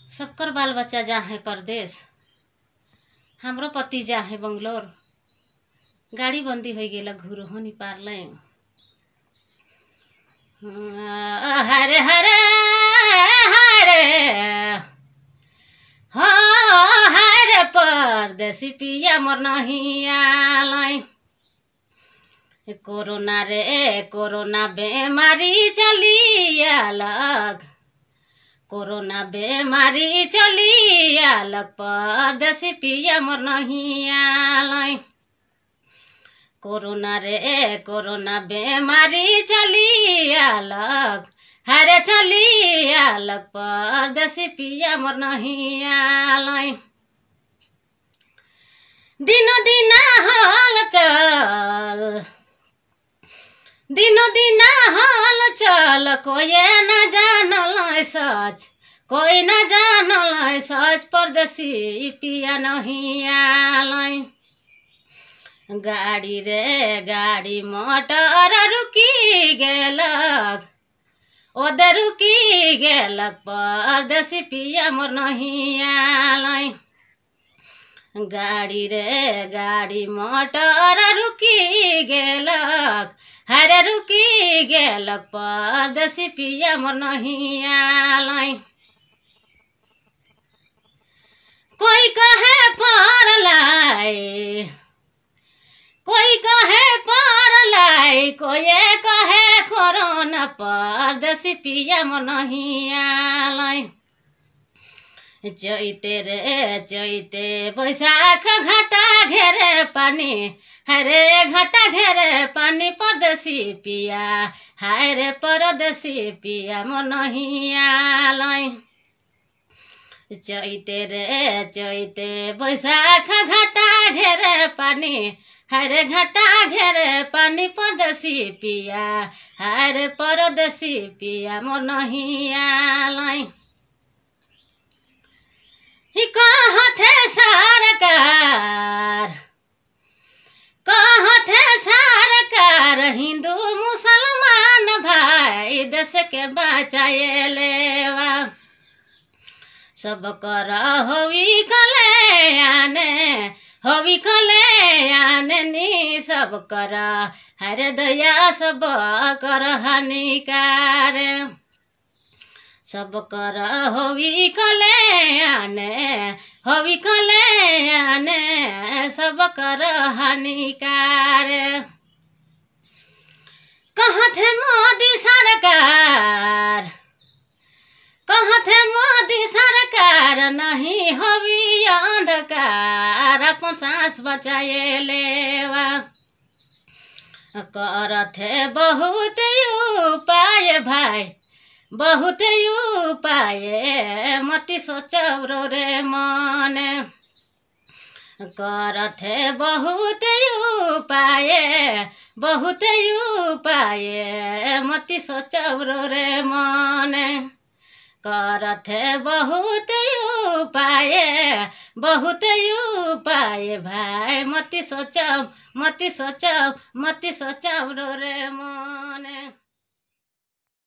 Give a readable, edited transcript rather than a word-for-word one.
सबकर बाल बच्चा जा है परदेश, हमरो पति जा है बंगलोर। गाड़ी बंदी हो गेला घूर हो नहीं पारले। हरे हरे हरे हो हरे परदेसी पिया मोर नहीं आलाई। कोरोना रे कोरोना बेमारी चली अलग, कोरोना बेमारी चली अलग परदेसी पिया मोर नहीं आलाई। कोरोना रे कोरोना बेमारी चली अलग, हरे चली अलग परदेसी पिया मोर नहीं आलाई। दिनो दिन हाल चल, दिनो दिन हाल चल, कोई न जानल सच, कोई न जानल सच परदेसी पिया नहीं आलाई। गाड़ी रे गाड़ी मोटर रुकी गेलक, ओदे रुकी गेलक परदेसी पिया मोर नहीं आलाई। गाड़ी रे गाड़ी मोटर रुकी गेलक, हरे रुकी गेलक परदेसी पिया मोर नहीं आलाई। कोई कहे पार लाई, कोई कहे पार लाई, कोई कहे कोरोना परदेसी पिया मोर नहीं आलाई। चैते रे चैते बैशाख घाटा घेरे पानी, हरे घाटा घेरे पानी परदेसी पिया, हाय परदेसी पिया मोर नहीं आलाई। चैते रे चैते बैशाख घाटा घेरे पानी, हरे घाटा घेरे पानी परदेसी पिया, हाय परदेसी पिया मोर नहीं आलाई। कहाँ थे सरकार, कहाँ थे सरकार, हिंदू मुसलमान भाई देश के बचाए लेवा। सब कर होवी कल्याणे, होवी कल्याणे नी सब कर, हरे दया सब कर हानिकार। सब कर होवी कल्याणे, होवी कल्याणे सब कर हानिकार। कहाँ थे मोदी सरकार, कहाँ थे मोदी सरकार, नहीं होवी अंधकार अपन सांस बचाए लेवा। करथे बहुत उपाय भाई, बहुत उपाय मति सोचौ रे मन। करथे बहुत उपाय, बहुत उपाय मति सोचौ रे मन। करथे बहुत उपाय, बहुत उपाय भाई मति सोचौ, मति सोचौ, मति सोचौ रे मन।